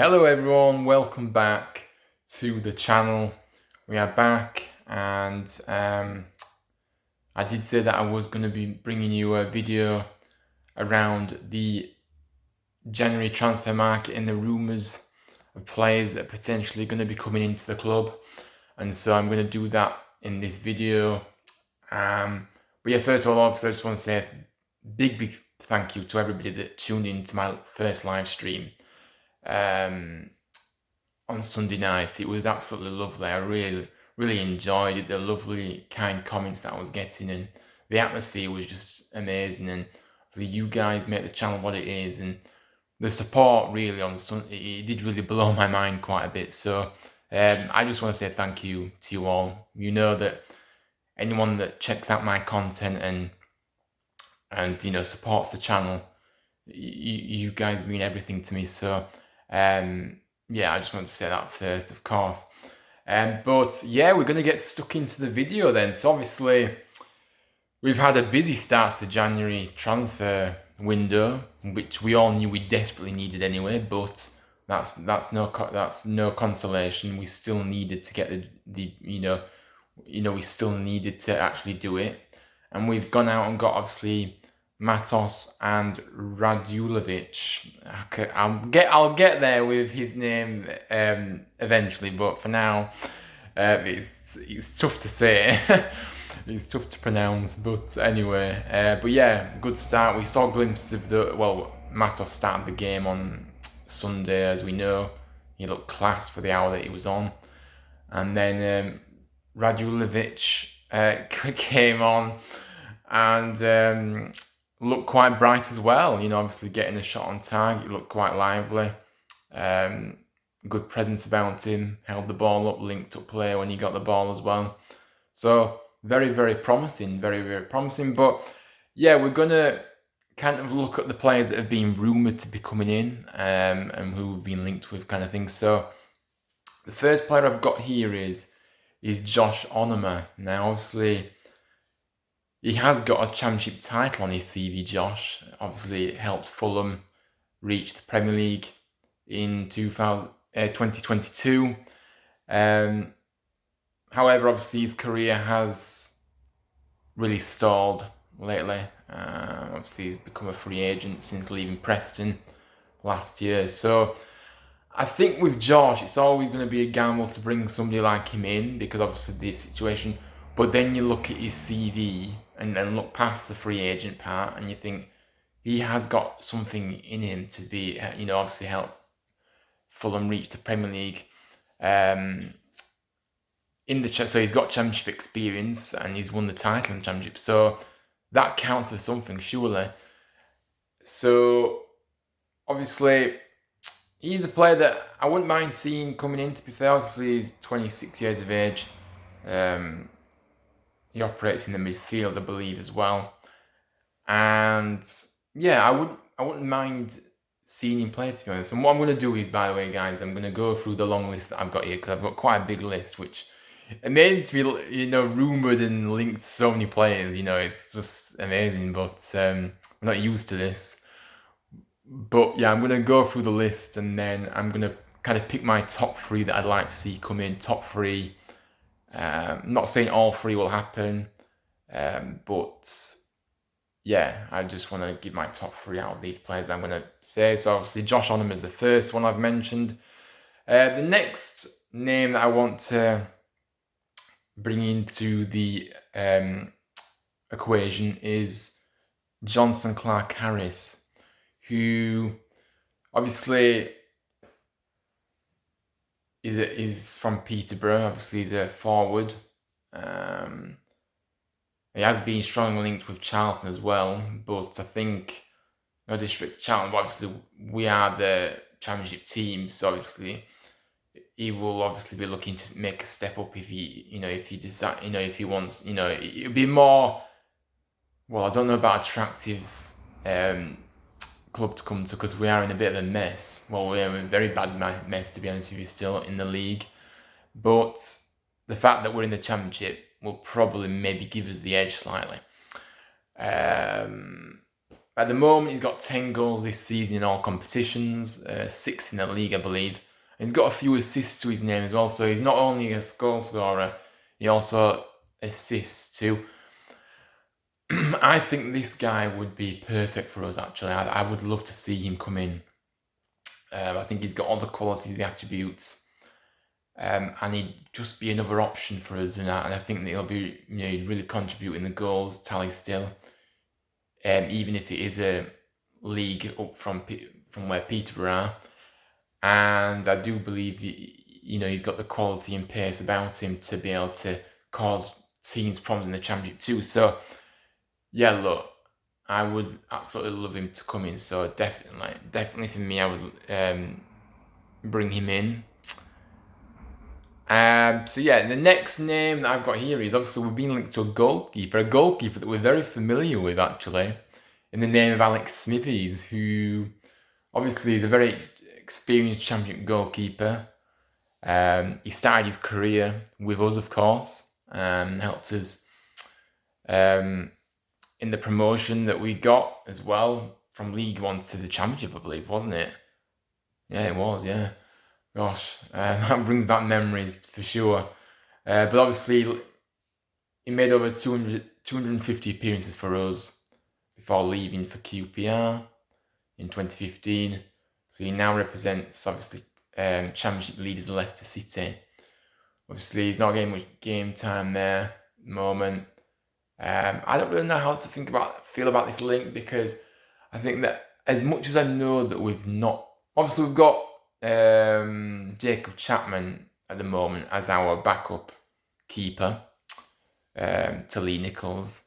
Hello everyone, welcome back to the channel. We are back and I did say that I was going to be bringing you a video around the January transfer market and the rumours of players that are potentially going to be coming into the club, and so I'm going to do that in this video. But yeah, first of all, obviously I just want to say a big thank you to everybody that tuned in to my first live stream on Sunday night. It was absolutely lovely. I really enjoyed it. The lovely, kind comments that I was getting, and the atmosphere was just amazing. And you guys make the channel what it is, and the support really on Sunday, it did really blow my mind quite a bit. So I just want to say thank you to you all. You know that anyone that checks out my content and you know supports the channel, you guys mean everything to me. So yeah, I just want to say that first, of course. But yeah, we're going to get stuck into the video then. So obviously, we've had a busy start to the January transfer window, which we all knew we desperately needed anyway. But that's no consolation. We still needed to get the we still needed to actually do it, and we've gone out and got obviously Matos and Radulovic. Okay, I'll get there with his name eventually, but for now, it's tough to say. It's tough to pronounce, but anyway. But yeah, good start. We saw glimpses of Matos started the game on Sunday, as we know. He looked class for the hour that he was on, and then Radulovic came on and looked quite bright as well. You know, obviously getting a shot on target, he looked quite lively. Good presence about him, held the ball up, linked up play when he got the ball as well. So very promising, very promising. But yeah, we're gonna kind of look at the players that have been rumoured to be coming in and who have been linked with kind of things. So the first player I've got here is Josh Onomah. Now obviously he has got a championship title on his CV, Josh. Obviously helped Fulham reach the Premier League in 2022. However, obviously his career has really stalled lately. Obviously he's become a free agent since leaving Preston last year. So I think with Josh, it's always going to be a gamble to bring somebody like him in because obviously this situation. But then you look at his CV and then look past the free agent part and you think he has got something in him to be, obviously help Fulham reach the Premier League. So he's got championship experience and he's won the title in championship. So that counts as something, surely. So obviously he's a player that I wouldn't mind seeing coming in, to be fair. Obviously he's 26 years of age. He operates in the midfield, I believe, as well. And yeah, I wouldn't mind seeing him play, to be honest. And what I'm going to do is, by the way, guys, I'm going to go through the long list that I've got here because I've got quite a big list, which amazing to be, rumoured and linked to so many players. It's just amazing. But I'm not used to this. But yeah, I'm going to go through the list and then I'm going to kind of pick my top three that I'd like to see come in. Top three. Not saying all three will happen, but yeah, I just want to give my top three out of these players that I'm going to say. So obviously Josh Onomah is the first one I've mentioned. The next name that I want to bring into the equation is Johnson Clark-Harris, who obviously is from Peterborough. Obviously he's a forward. He has been strongly linked with Charlton as well, but I think, no disrespect to Charlton, but obviously we are the championship team, so obviously he will obviously be looking to make a step up if he decide, if he wants, it would be more, well, I don't know about attractive club to come to because we are in a bit of a mess. Well, we're in a very bad mess, to be honest with you, still in the league. But the fact that we're in the championship will probably maybe give us the edge slightly. That's At the moment, he's got 10 goals this season in all competitions, 6 in the league, I believe. And he's got a few assists to his name as well, so he's not only a goal scorer, he also assists too. I think this guy would be perfect for us, actually. I would love to see him come in. I think he's got all the qualities, the attributes, and he'd just be another option for us. And I think that he'll be, really contributing the goals tally still. Even if it is a league up from where Peterborough are. And I do believe, he's got the quality and pace about him to be able to cause teams problems in the Championship too. So, yeah, look, I would absolutely love him to come in. So definitely for me, I would bring him in. So yeah, the next name that I've got here is, obviously we've been linked to a goalkeeper that we're very familiar with, actually, in the name of Alex Smithies, who obviously is a very experienced Championship goalkeeper. He started his career with us, of course, helped us in the promotion that we got as well, from League One to the Championship, I believe, wasn't it? Yeah, it was, yeah. Gosh, that brings back memories for sure. But obviously, he made over 250 appearances for us before leaving for QPR in 2015. So he now represents, obviously, Championship leaders Leicester City. Obviously, he's not getting much game time there at the moment. I don't really know how to feel about this link, because I think that as much as I know that we've got Jacob Chapman at the moment as our backup keeper to Lee Nichols,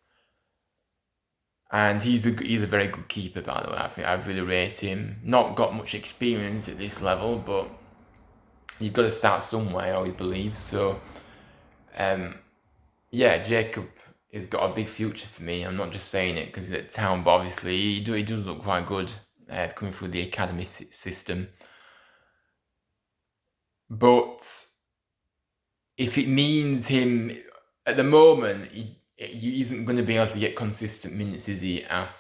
and he's a very good keeper, by the way. I think I really rate him. Not got much experience at this level, but you've got to start somewhere, I always believe. So yeah, Jacob has got a big future for me. I'm not just saying it because he's at Town, but obviously he does look quite good coming through the academy system. But if it means him, at the moment, he isn't going to be able to get consistent minutes, is he, at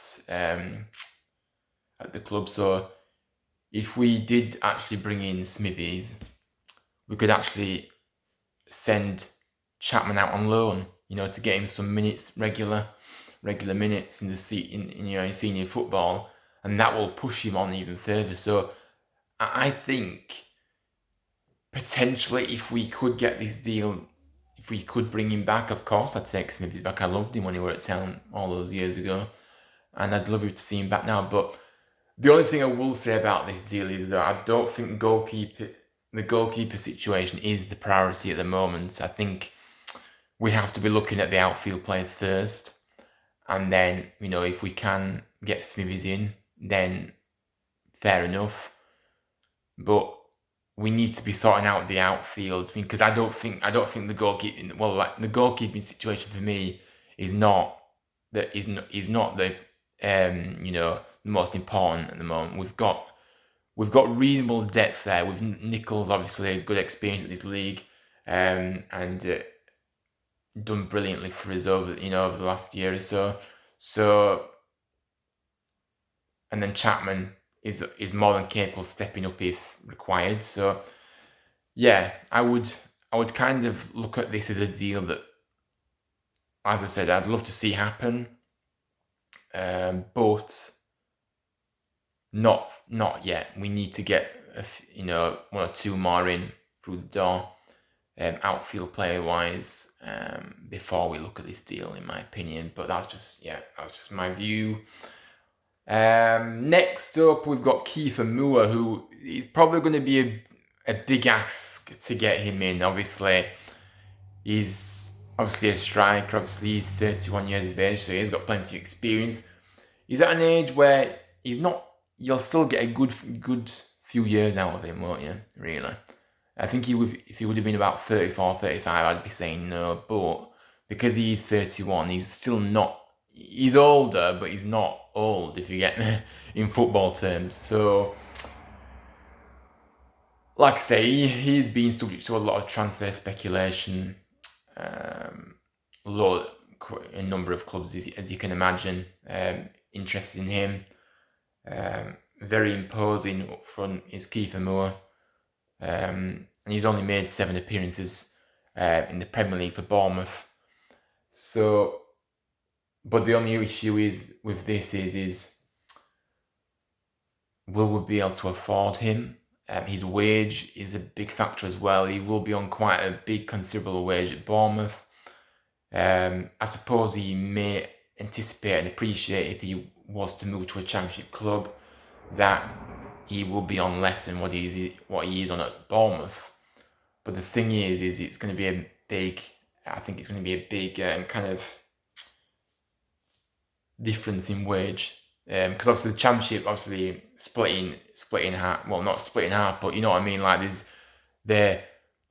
the club? So if we did actually bring in Smithies, we could actually send Chapman out on loan, to get him some minutes, regular minutes in in senior football, and that will push him on even further. So I think potentially, if we could get this deal, if we could bring him back, of course, I'd take Smithies back. I loved him when he were at Town all those years ago, and I'd love to see him back now. But the only thing I will say about this deal is that I don't think the goalkeeper situation is the priority at the moment. I think we have to be looking at the outfield players first, and then, if we can get Smithies in, then fair enough. But we need to be sorting out the outfield, because I don't think the goalkeeping. Well, like, the goalkeeping situation for me is not the most important at the moment. We've got reasonable depth there with Nichols, obviously a good experience at this league, and done brilliantly for us over the last year or so. So, and then Chapman is more than capable of stepping up if required. So, yeah, I would kind of look at this as a deal that, as I said, I'd love to see happen, but not yet. We need to get one or two more in through the door, outfield player wise, before we look at this deal, in my opinion. But that's just my view. Next up, we've got Kiefer Moore, who is probably going to be a big ask to get him in. Obviously, he's a striker. Obviously, he's 31 years of age, so he's got plenty of experience. He's at an age where you'll still get a good few years out of him, won't you, really? I think if he would have been about 34, 35, I'd be saying no. But because he's 31, he's still not... He's older, but he's not old, if you get me, in football terms. So, like I say, he's been subject to a lot of transfer speculation. A number of clubs, as you can imagine. interested in him. Very imposing up front is Kiefer Moore. And he's only made 7 appearances in the Premier League for Bournemouth. So, but the only issue is with this is will we be able to afford him? His wage is a big factor as well. He will be on quite a big, considerable wage at Bournemouth. I suppose he may anticipate and appreciate if he was to move to a Championship club that he will be on less than what he is on at Bournemouth. But the thing is it's going to be a big. I think it's going to be a big kind of difference in wage. Because obviously the Championship, obviously splitting half. Well, not splitting half, but you know what I mean. Like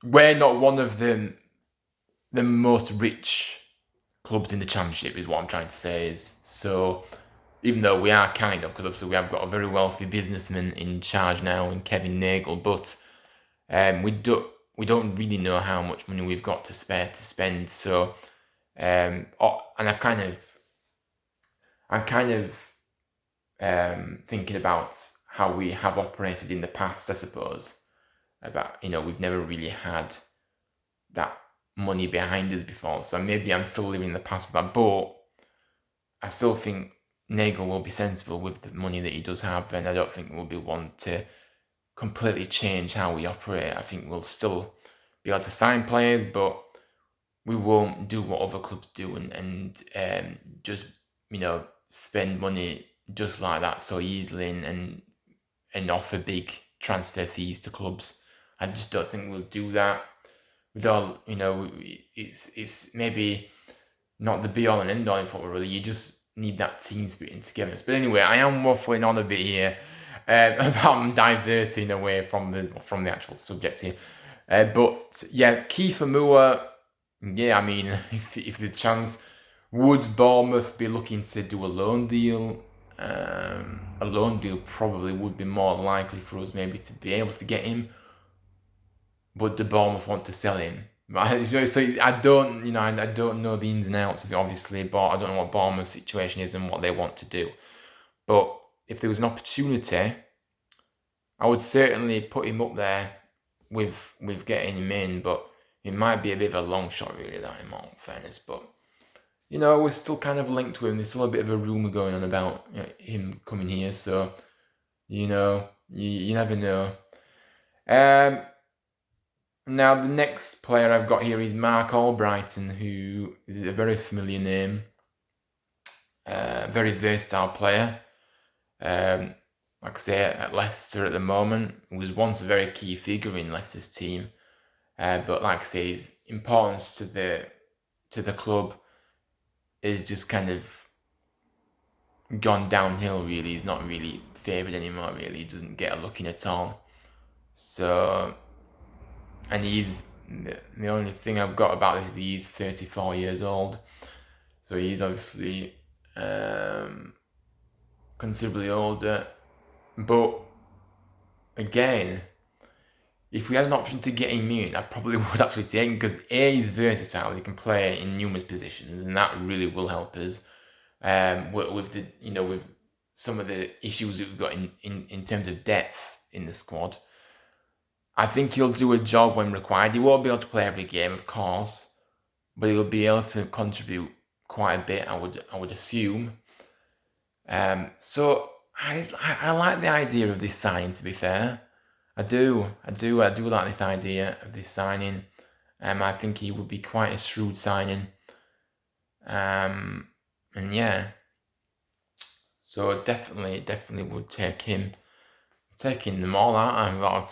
we're not one of the most rich clubs in the Championship, is what I'm trying to say. Is so, even though we are kind of, because obviously we have got a very wealthy businessman in charge now, in Kevin Nagel, but we don't really know how much money we've got to spare to spend. So, and I'm kind of thinking about how we have operated in the past, I suppose. About, we've never really had that money behind us before. So maybe I'm still living in the past with that, but I still think Nagel will be sensible with the money that he does have, and I don't think we'll be one to completely change how we operate. I think we'll still be able to sign players, but we won't do what other clubs do and just spend money just like that so easily and offer big transfer fees to clubs. I just don't think we'll do that. With all, it's maybe not the be all and end all in football, really. You just need that team spirit and togetherness. But anyway, I am waffling on a bit here about diverting away from the actual subject here. But yeah, Kiefer Moore. Yeah, I mean, if the chance, would Bournemouth be looking to do a loan deal? A loan deal probably would be more likely for us maybe to be able to get him. But the Bournemouth want to sell him. Right? So I don't know the ins and outs of it, obviously, but I don't know what Bournemouth's situation is and what they want to do. But if there was an opportunity, I would certainly put him up there with getting him in, but it might be a bit of a long shot, really, that in all fairness. But we're still kind of linked to him. There's still a bit of a rumour going on about him coming here, so you never know. Now the next player I've got here is Mark Albrighton, who is a very familiar name, very versatile player. Like I say, at Leicester at the moment, he was once a very key figure in Leicester's team, but like I say, his importance to the club is just kind of gone downhill. Really, he's not really favoured anymore. Really, he doesn't get a look in at all. So. And he's the only thing I've got about this is he's 34 years old, so he's obviously considerably older. But again, if we had an option to get him in, I probably would actually take him because he's versatile. He can play in numerous positions, and that really will help us with the with some of the issues that we've got in terms of depth in the squad. I think he'll do a job when required. He won't be able to play every game, of course, but he'll be able to contribute quite a bit, I would assume. So I like the idea of this signing, to be fair. I do like this idea of this signing. I think he would be quite a shrewd signing. And yeah. So definitely would take him. Taking them all out. I'll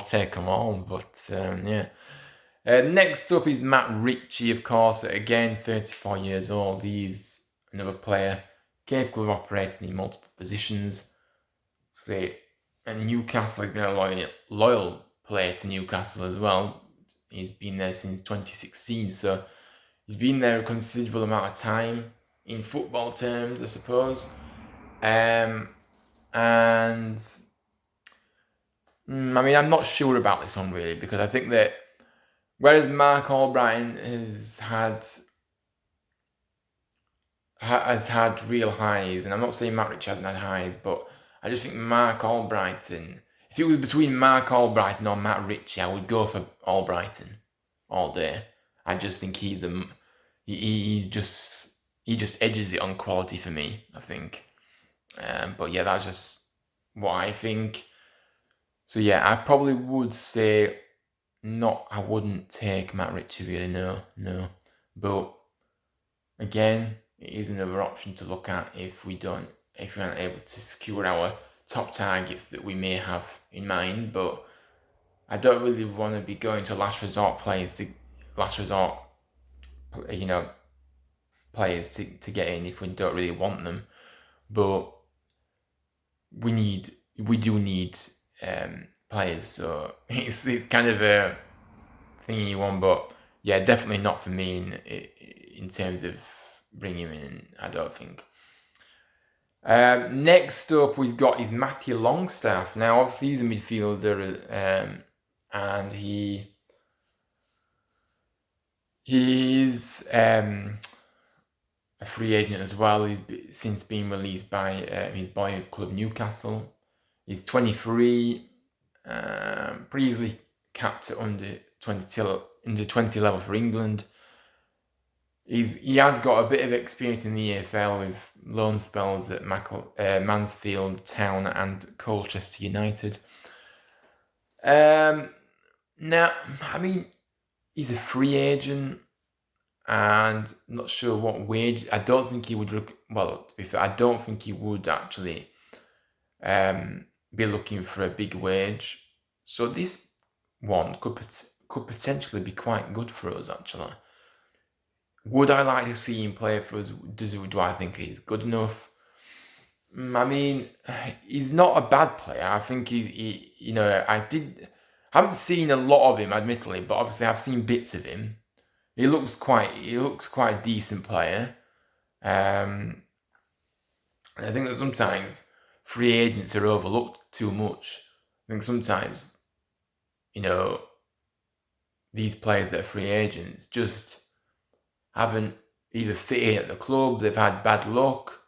take them all, but yeah. Next up is Matt Ritchie, of course. Again, 34 years old. He's another player capable of operating in multiple positions. And Newcastle has been a loyal player to Newcastle as well. He's been there since 2016, so he's been there a considerable amount of time in football terms, I suppose. And I mean, I'm not sure about this one really, because I think that whereas Mark Albrighton has had has had real highs, and I'm not saying Matt Ritchie hasn't had highs, but I just think Mark Albrighton. If it was between Mark Albrighton or Matt Ritchie, I would go for Albrighton all day. I just think he just edges it on quality for me, I think. But yeah, that's just what I think. So yeah, I probably would say not. I wouldn't take Matt Ritchie really. No. But again, it is another option to look at if we aren't able to secure our top targets that we may have in mind. But I don't really want to be going to last resort, you know, players to get in if we don't really want them. But we do need players, so it's kind of a thingy one. But yeah, definitely not for me in terms of bringing him in. I don't think. Next up, we've got is Matty Longstaff. Now, obviously, he's a midfielder, and he's a free agent as well. He's since been released by his boyhood club Newcastle. He's 23, previously capped at under 20 level for England. He has got a bit of experience in the EFL with loan spells at Mansfield Town and Colchester United. Now, I mean, he's a free agent, and I'm not sure what wage. I don't think he would. To be fair, I don't think he would actually be looking for a big wage. So this one could potentially be quite good for us, actually. Would I like to see him play for us? Do I think he's good enough? I mean, he's not a bad player. I think I haven't seen a lot of him, admittedly, but obviously I've seen bits of him. He looks quite a decent player. And I think that sometimes free agents are overlooked too much. I think sometimes, these players that are free agents just haven't either fit in at the club, they've had bad luck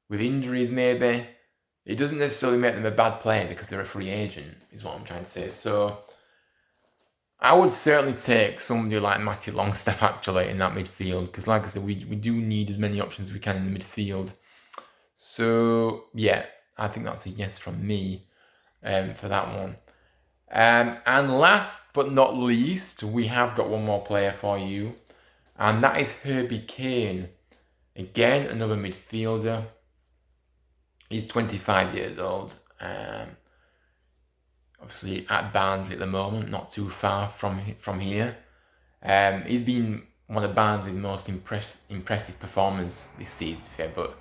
with injuries maybe. It doesn't necessarily make them a bad player because they're a free agent, is what I'm trying to say. So I would certainly take somebody like Matty Longstaff actually in that midfield, because like I said, we do need as many options as we can in the midfield. So yeah, I think that's a yes from me for that one. And last but not least, we have got one more player for you, and that is Herbie Kane. Again, another midfielder. He's 25 years old. Obviously at Barnsley at the moment, not too far from here. He's been one of Barnsley's most impressive performers this season, but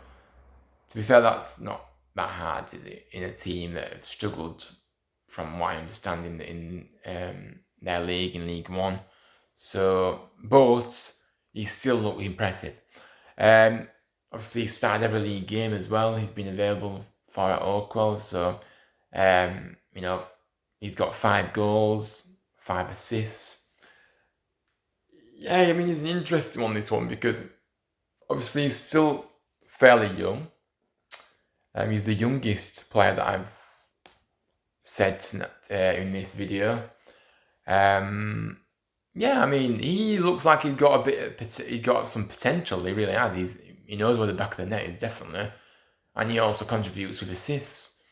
to be fair, that's not that hard, is it? In a team that have struggled, from what I understand, in their league, in League One. So, but he still looked impressive. Obviously, he started every league game as well. He's been available for at Oakwell, so he's got 5 goals, 5 assists. Yeah, I mean, he's an interesting one, this one, because obviously he's still fairly young. He's the youngest player that I've said in this video. Yeah, I mean, he looks like he's got he's got some potential. He really has. He knows where the back of the net is, definitely, and he also contributes with assists.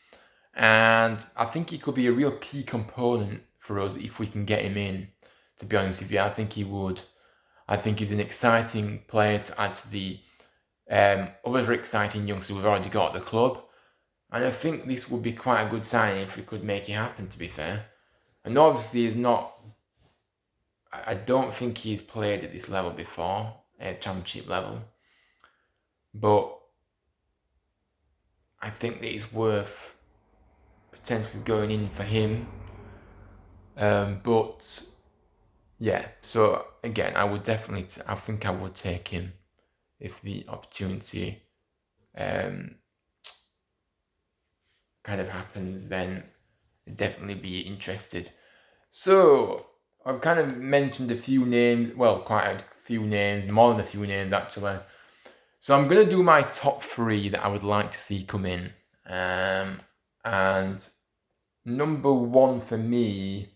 And I think he could be a real key component for us if we can get him in. To be honest with you, I think he would. I think he's an exciting player to add to the other exciting youngsters we've already got at the club. And I think this would be quite a good sign if we could make it happen, to be fair. And obviously I don't think he's played at this level before, at championship level. But I think that it's worth potentially going in for him. But yeah, so again, I would definitely, I think I would take him if the opportunity kind of happens, then I'd definitely be interested. So I've kind of mentioned a few names, well, quite a few names, more than a few names actually. So I'm going to do my top 3 that I would like to see come in. And number 1 for me,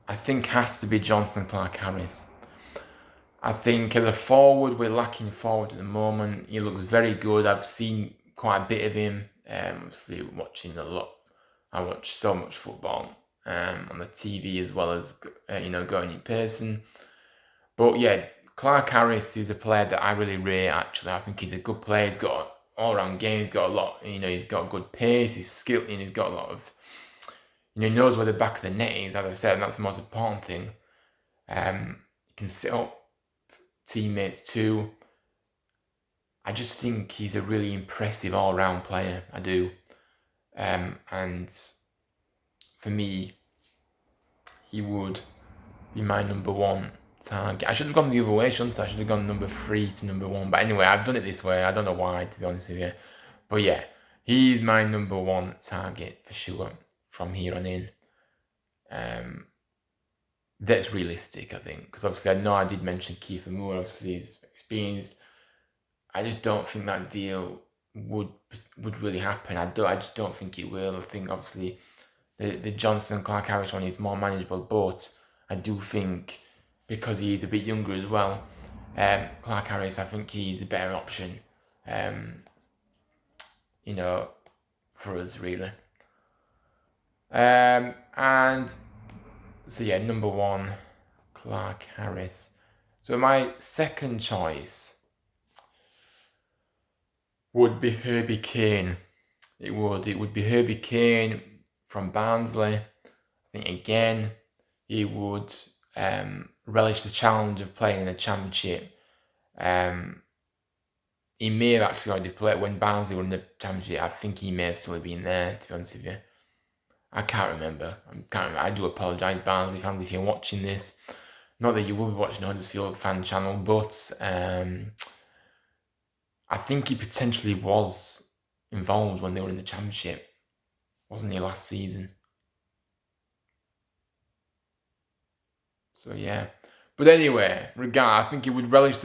I think, has to be Johnson Clark-Harris. I think as a forward, we're lacking forward at the moment. He looks very good. I've seen quite a bit of him. Obviously, watching a lot. I watch so much football on the TV as well as going in person. But yeah, Clark-Harris is a player that I really rate. Actually, I think he's a good player. He's got all-round game. He's got a lot. He's got good pace. He's skilled, and he's got a lot of. He knows where the back of the net is. As I said, and that's the most important thing. He can sit up teammates too. I just think he's a really impressive all-round player. I do. And for me, he would be my number 1 target. I should have gone the other way, shouldn't I? I should have gone number 3 to number 1. But anyway, I've done it this way. I don't know why, to be honest with you. But yeah, he's my number 1 target for sure from here on in. That's realistic, I think, because obviously I know I did mention Kiefer Moore. Obviously, he's experienced. I just don't think that deal would really happen. I just don't think it will. I think obviously the Johnson Clark-Harris one is more manageable, but I do think because he's a bit younger as well, Clark-Harris, I think he's the better option. For us really. And so yeah, number 1, Clark-Harris. So my second choice would be Herbie Kane. It would be Herbie Kane from Barnsley. I think again he would relish the challenge of playing in the Championship. He may have actually already played when Barnsley were in the Championship. I think he may have still been there, to be honest with you. I can't remember. I do apologise, Barnsley fans, if you're watching this. Not that you will be watching Huddersfield fan channel, but I think he potentially was involved when they were in the Championship, wasn't he, last season? So yeah. But anyway, I think he would relish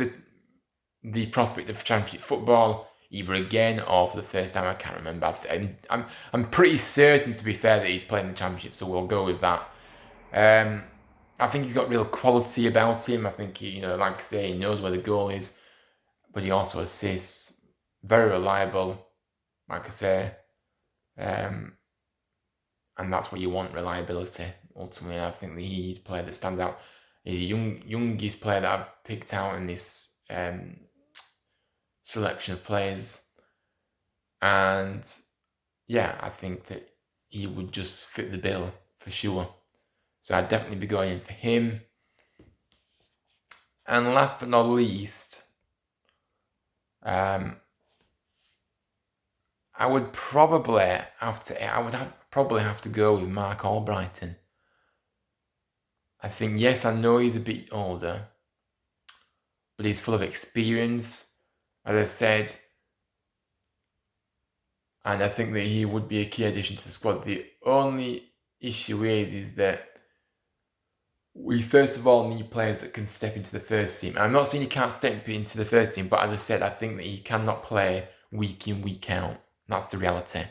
the prospect of Championship football either again or for the first time. I can't remember. I'm pretty certain, to be fair, that he's playing the Championship, so we'll go with that. I think he's got real quality about him. I think he, like I say, he knows where the goal is, but he also assists. Very reliable, like I say. And that's what you want, reliability. Ultimately, I think that he's a player that stands out. He's the youngest player that I've picked out in this selection of players. And yeah, I think that he would just fit the bill for sure. So I'd definitely be going in for him. And last but not least, I would probably have to go with Mark Albrighton. I think, yes, I know he's a bit older, but he's full of experience, as I said, and I think that he would be a key addition to the squad. The only issue is that we first of all need players that can step into the first team. I'm not saying he can't step into the first team, but as I said, I think that he cannot play week in, week out. That's the reality.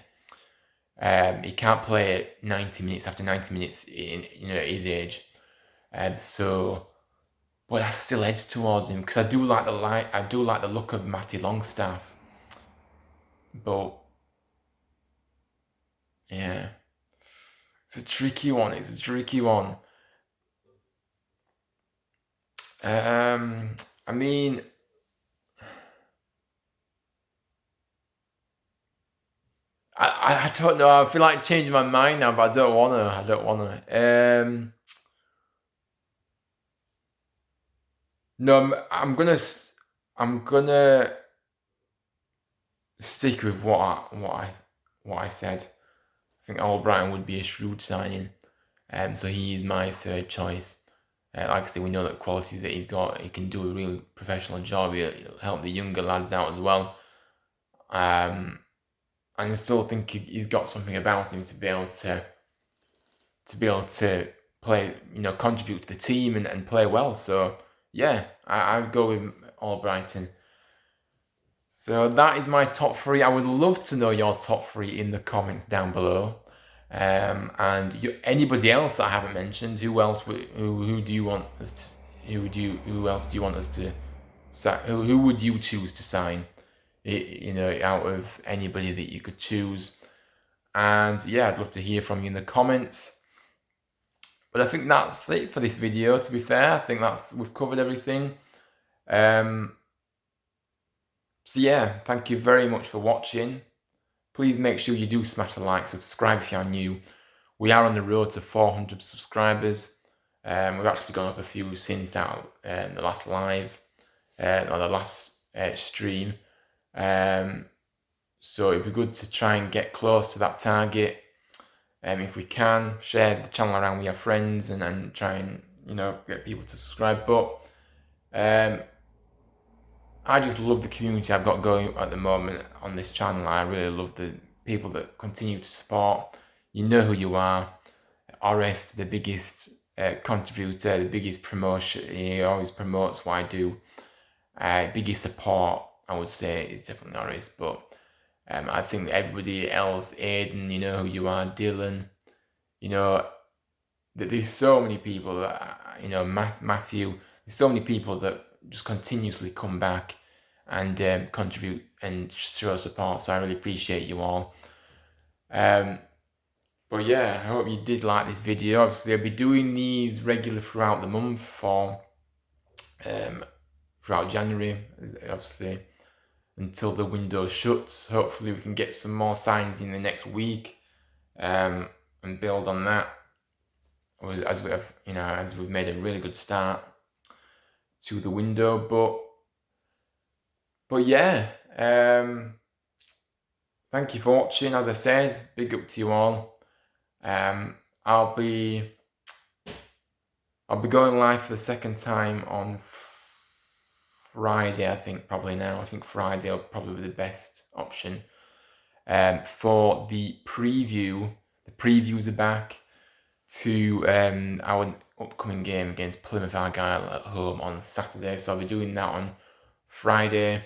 He can't play 90 minutes after 90 minutes in at his age. But I still edge towards him because I do like the look of Matty Longstaff. But yeah, it's a tricky one. I mean, I don't know. I feel like changing my mind now, but I don't want to. No, I'm gonna stick with what I said. I think Albrighton would be a shrewd signing. So he is my third choice. Like I say, we know that qualities that he's got. He can do a real professional job. He'll help the younger lads out as well. And I still think he's got something about him to be able to play, contribute to the team and play well. So yeah, I'd go with Albrighton. So that is my top 3. I would love to know your top 3 in the comments down below. And anybody else that I haven't mentioned, who else? Who do you want us? Who else do you want us to? Who would you choose to sign? Out of anybody that you could choose. And yeah, I'd love to hear from you in the comments. But I think that's it for this video. To be fair, I think we've covered everything. So yeah, thank you very much for watching. Please make sure you do smash the like, subscribe if you're new. We are on the road to 400 subscribers. We've actually gone up a few since that the last live or the last stream. So it'd be good to try and get close to that target. If we can, share the channel around with your friends and try and get people to subscribe. But I just love the community I've got going at the moment on this channel. I really love the people that continue to support. You know who you are. Orest, the biggest contributor, the biggest promotion. He always promotes what I do. Biggest support, I would say, is definitely Orest. But I think everybody else, Aiden, you know who you are, Dylan, there's so many people that, Matthew, there's so many people that just continuously come back and contribute and show support. So I really appreciate you all. But yeah, I hope you did like this video. Obviously, I'll be doing these regularly throughout the month throughout January, obviously, until the window shuts. Hopefully we can get some more signs in the next week and build on that. As we've made a really good start to the window. But yeah, thank you for watching. As I said, big up to you all. I'll be going live for the second time on Friday, I think, probably now. I think Friday will probably be the best option. For the preview, the previews are back to our upcoming game against Plymouth Argyle at home on Saturday. So I'll be doing that on Friday.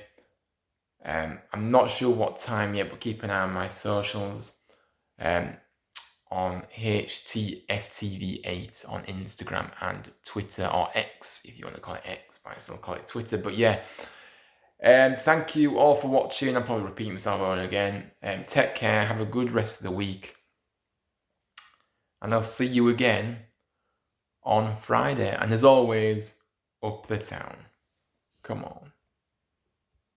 I'm not sure what time yet, but keep an eye on my socials. On HTFTV8 on Instagram and Twitter, or X if you want to call it X, but I still call it Twitter. But yeah, thank you all for watching. I'm probably repeating myself over again. Take care, have a good rest of the week, and I'll see you again on Friday. And as always, up the town. Come on.